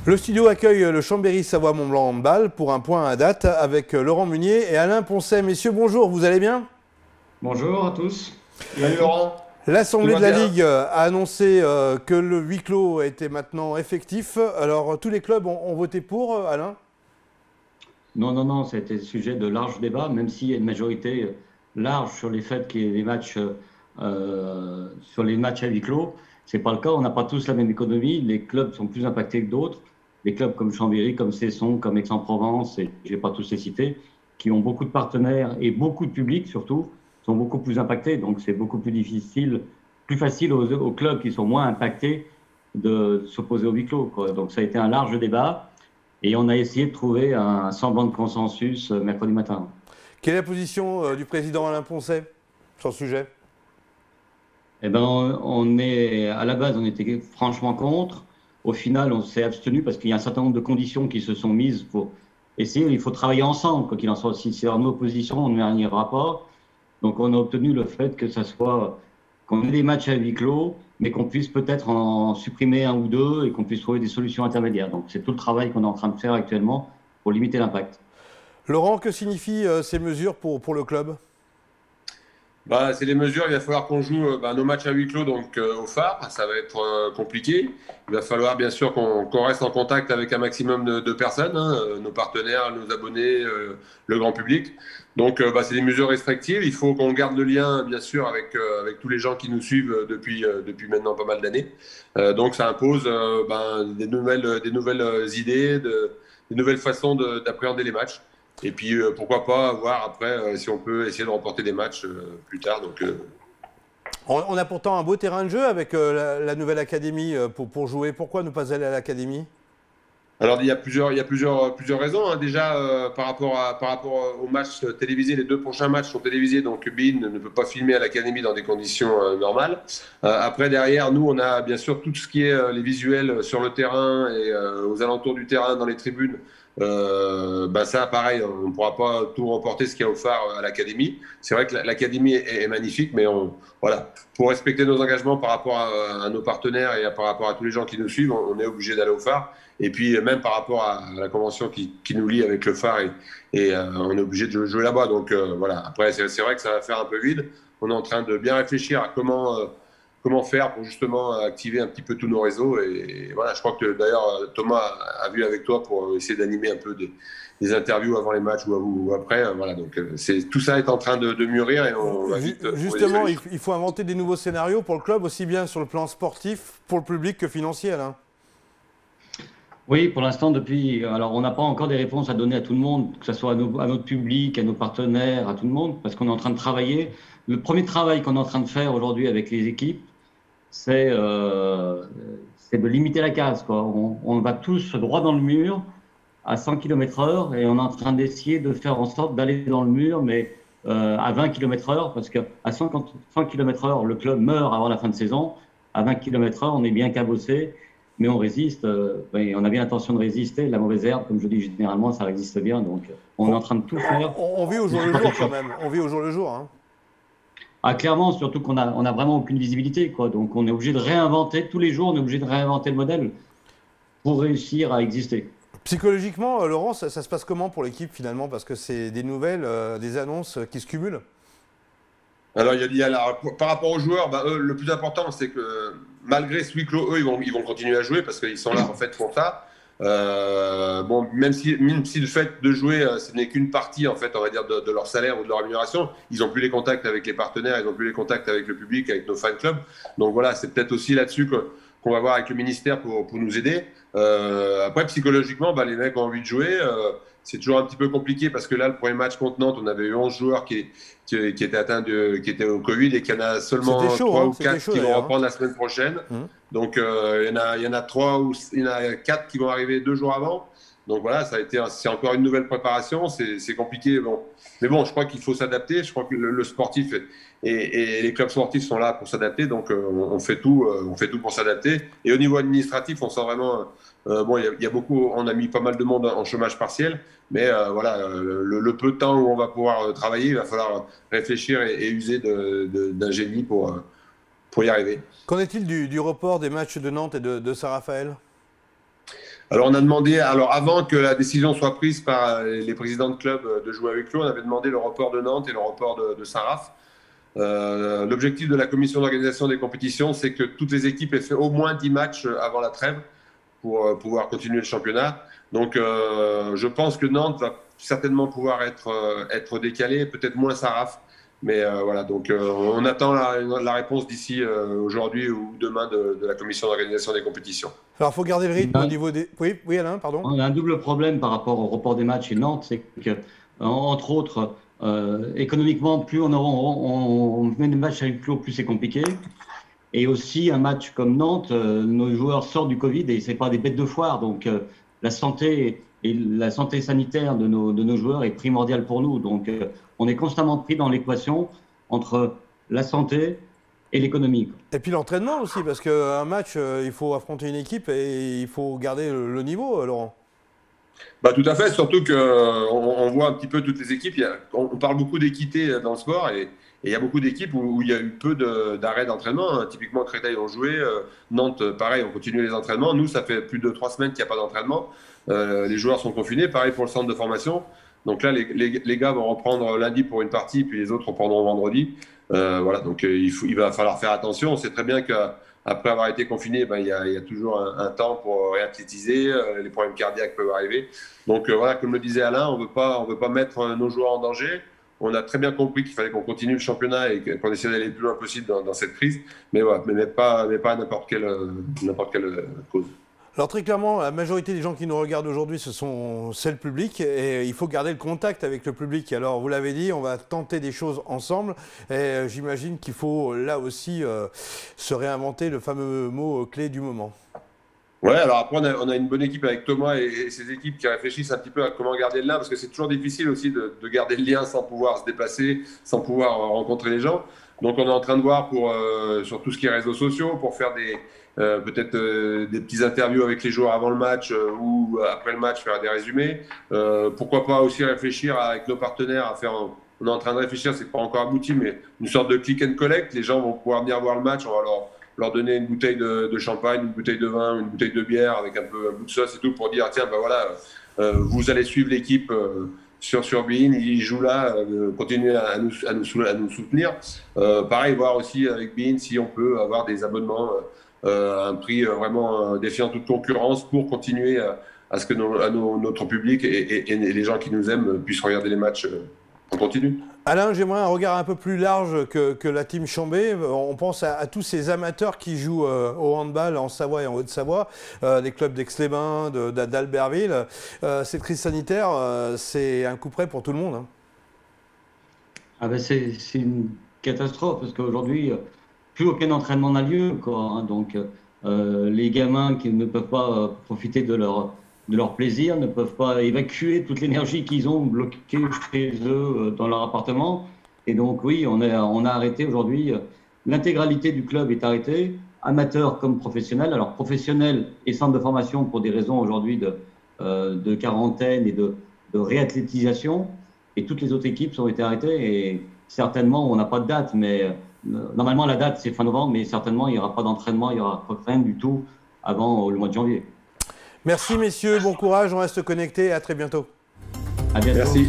Le studio accueille le Chambéry Savoie Mont-Blanc Handball pour un point à date avec Laurent Meunier et Alain Poncet. Messieurs, bonjour, vous allez bien? Bonjour à tous. Salut Laurent. L'Assemblée de la bien. Ligue a annoncé que le huis clos était maintenant effectif. Alors, tous les clubs ont voté pour, Alain? Non, c'était sujet de large débat, même s'il y a une majorité large sur les faits qu'il y ait des matchs, sur les matchs à huis clos. Ce n'est pas le cas, on n'a pas tous la même économie, les clubs sont plus impactés que d'autres. Les clubs comme Chambéry, comme Cesson, comme Aix-en-Provence, et je ne vais pas tous les citer, qui ont beaucoup de partenaires et beaucoup de public surtout, sont beaucoup plus impactés. Donc c'est beaucoup plus difficile, plus facile aux clubs qui sont moins impactés de s'opposer au huis clos, quoi. Donc ça a été un large débat. Et on a essayé de trouver un semblant de consensus mercredi matin. Quelle est la position du président Alain Poncet sur le sujet? Eh ben, à la base, on était franchement contre. Au final, on s'est abstenu parce qu'il y a un certain nombre de conditions qui se sont mises pour essayer. Il faut travailler ensemble, quoi qu'il en soit. Si c'est en opposition, on n'y ira pas. Donc, on a obtenu le fait que ça soit, qu'on ait des matchs à huis clos, mais qu'on puisse peut-être en supprimer un ou deux et qu'on puisse trouver des solutions intermédiaires. Donc, c'est tout le travail qu'on est en train de faire actuellement pour limiter l'impact. Laurent, que signifient ces mesures pour le club? C'est des mesures, il va falloir qu'on joue nos matchs à huis clos donc, au phare, ça va être compliqué. Il va falloir bien sûr qu'on reste en contact avec un maximum de personnes, hein, nos partenaires, nos abonnés, le grand public. Donc c'est des mesures restrictives, il faut qu'on garde le lien bien sûr avec tous les gens qui nous suivent depuis maintenant pas mal d'années. Donc ça impose des nouvelles idées, des nouvelles façons d'appréhender les matchs. Et puis, pourquoi pas voir après si on peut essayer de remporter des matchs plus tard. Donc, On a pourtant un beau terrain de jeu avec la nouvelle académie pour jouer. Pourquoi ne pas aller à l'académie? Alors, il y a plusieurs raisons, hein. Déjà, par rapport aux matchs télévisés, les deux prochains matchs sont télévisés, donc BeIN ne peut pas filmer à l'académie dans des conditions normales. Après, derrière, nous, on a bien sûr tout ce qui est les visuels sur le terrain et aux alentours du terrain, dans les tribunes. Ça, pareil, on ne pourra pas tout remporter ce qu'il y a au phare à l'académie. C'est vrai que l'académie est magnifique, mais voilà, pour respecter nos engagements par rapport à nos partenaires et par rapport à tous les gens qui nous suivent, on est obligé d'aller au phare. Et puis même par rapport à la convention qui nous lie avec le phare, on est obligé de jouer là-bas. Donc voilà, après c'est vrai que ça va faire un peu vide. On est en train de bien réfléchir à comment faire pour justement activer un petit peu tous nos réseaux. Et voilà, je crois que d'ailleurs Thomas a vu avec toi pour essayer d'animer un peu des interviews avant les matchs ou après. Voilà, donc tout ça est en train de mûrir et on va vite. Justement, il faut inventer des nouveaux scénarios pour le club, aussi bien sur le plan sportif, pour le public que financier, Alain. Oui, pour l'instant, alors on n'a pas encore des réponses à donner à tout le monde, que ce soit à notre public, à nos partenaires, à tout le monde, parce qu'on est en train de travailler. Le premier travail qu'on est en train de faire aujourd'hui avec les équipes, c'est de limiter la casse, quoi. On va tous droit dans le mur à 100 km/h et on est en train d'essayer de faire en sorte d'aller dans le mur, mais à 20 km/h, parce qu'à 100 km/h, le club meurt avant la fin de saison. À 20 km/h, on est bien cabossé. Mais on résiste, on a bien l'intention de résister. La mauvaise herbe, comme je dis généralement, ça résiste bien. Donc on est en train de tout faire. On vit au jour le jour quand même. On vit au jour le jour. Hein. Ah, clairement, surtout qu'on a vraiment aucune visibilité, quoi. Donc on est obligé de réinventer, tous les jours, on est obligé de réinventer le modèle pour réussir à exister. Psychologiquement, Laurent, ça se passe comment pour l'équipe finalement? Parce que c'est des nouvelles, des annonces qui se cumulent. Alors, par rapport aux joueurs, eux, le plus important, c'est que malgré ce huis clos, eux, ils vont continuer à jouer parce qu'ils sont là en fait pour ça. Même si le fait de jouer, ce n'est qu'une partie en fait, on va dire, de leur salaire ou de leur rémunération, ils n'ont plus les contacts avec les partenaires, ils n'ont plus les contacts avec le public, avec nos fan clubs. Donc voilà, c'est peut-être aussi là-dessus qu'on va voir avec le ministère pour nous aider. Après, psychologiquement, les mecs ont envie de jouer. C'est toujours un petit peu compliqué parce que là, le premier match contre Nantes, on avait eu 11 joueurs qui étaient atteints qui étaient au Covid et qu'il y en a seulement 3 ou 4 qui vont reprendre la semaine prochaine. Donc, il y en a 4 qui vont arriver 2 jours avant. Donc voilà, c'est encore une nouvelle préparation. C'est compliqué. Bon. Mais bon, je crois qu'il faut s'adapter. Je crois que le sportif et les clubs sportifs sont là pour s'adapter. Donc, on fait tout pour s'adapter. Et au niveau administratif, on sent vraiment. Il y a beaucoup. On a mis pas mal de monde en chômage partiel. Mais voilà, le peu de temps où on va pouvoir travailler, il va falloir réfléchir et user d'un génie pour y arriver. Qu'en est-il du report des matchs de Nantes et de Saint-Raphaël? Alors, on a demandé, alors avant que la décision soit prise par les présidents de club de jouer avec nous, on avait demandé le report de Nantes et le report de Saint-Raph. L'objectif de la commission d'organisation des compétitions, c'est que toutes les équipes aient fait au moins 10 matchs avant la trêve pour pouvoir continuer le championnat. Donc, je pense que Nantes va certainement pouvoir être décalé, peut-être moins Saint-Raph. Mais voilà, donc on attend la réponse d'ici aujourd'hui ou demain de la commission d'organisation des compétitions. Alors, il faut garder le rythme au niveau des... Oui, oui, Alain, pardon. On a un double problème par rapport au report des matchs chez Nantes, c'est que, entre autres, économiquement, plus on met des matchs à huis clos, plus c'est compliqué. Et aussi, un match comme Nantes, nos joueurs sortent du Covid et ce n'est pas des bêtes de foire. Donc, la santé et la santé sanitaire de nos joueurs est primordiale pour nous. Donc, on est constamment pris dans l'équation entre la santé et l'économie. Et puis l'entraînement aussi, parce qu'un match, il faut affronter une équipe et il faut garder le niveau, Laurent. Bah, tout à fait, surtout qu'on voit un petit peu toutes les équipes. On parle beaucoup d'équité dans le sport et il y a beaucoup d'équipes où il y a eu peu d'arrêts d'entraînement. Hein. Typiquement, Créteil ont joué, Nantes, pareil, ont continué les entraînements. Nous, ça fait plus de 3 semaines qu'il n'y a pas d'entraînement. Les joueurs sont confinés, pareil pour le centre de formation. Donc là, les gars vont reprendre lundi pour une partie, puis les autres reprendront vendredi. Voilà, donc il va falloir faire attention. On sait très bien qu'après avoir été confiné, il y a toujours un temps pour réathlétiser. Les problèmes cardiaques peuvent arriver. Donc voilà, comme le disait Alain, on veut pas mettre nos joueurs en danger. On a très bien compris qu'il fallait qu'on continue le championnat et qu'on essaie d'aller le plus loin possible dans cette crise. Mais voilà, mais pas à n'importe quelle cause. Alors très clairement, la majorité des gens qui nous regardent aujourd'hui, c'est le public et il faut garder le contact avec le public. Alors vous l'avez dit, on va tenter des choses ensemble et j'imagine qu'il faut là aussi se réinventer le fameux mot clé du moment. Ouais, alors après on a une bonne équipe avec Thomas et ses équipes qui réfléchissent un petit peu à comment garder le lien parce que c'est toujours difficile aussi de garder le lien sans pouvoir se déplacer, sans pouvoir rencontrer les gens. Donc on est en train de voir sur tout ce qui est réseaux sociaux pour faire peut-être des petites interviews avec les joueurs avant le match ou après le match faire des résumés. Pourquoi pas aussi réfléchir avec nos partenaires à faire. On est en train de réfléchir, c'est pas encore abouti, mais une sorte de click and collect. Les gens vont pouvoir venir voir le match, on va leur donner une bouteille de champagne, une bouteille de vin, une bouteille de bière avec un bout de sauce et tout pour dire tiens ben voilà, vous allez suivre l'équipe sur Bein, ils jouent là, continuez à nous soutenir. Pareil, voir aussi avec Bein si on peut avoir des abonnements à un prix vraiment défiant toute concurrence pour continuer à ce que notre public et les gens qui nous aiment puissent regarder les matchs en continu. Alain, j'aimerais un regard un peu plus large que la team Chambé. On pense à tous ces amateurs qui jouent au handball en Savoie et en Haute-Savoie, des clubs d'Aix-les-Bains, d'Albertville. Cette crise sanitaire, c'est un coup près pour tout le monde. Hein. Ah ben c'est une catastrophe parce qu'aujourd'hui, plus aucun entraînement n'a lieu. Hein. Donc les gamins qui ne peuvent pas profiter de leur plaisir, ne peuvent pas évacuer toute l'énergie qu'ils ont bloquée chez eux dans leur appartement. Et donc oui, on a arrêté aujourd'hui, l'intégralité du club est arrêtée, amateurs comme professionnels. Alors professionnels et centres de formation pour des raisons aujourd'hui de quarantaine et de réathlétisation. Et toutes les autres équipes ont été arrêtées et certainement on n'a pas de date, mais normalement la date c'est fin novembre, mais certainement il n'y aura pas d'entraînement, il n'y aura rien du tout avant le mois de janvier. Merci messieurs, bon courage, on reste connectés et à très bientôt. À bientôt. Merci.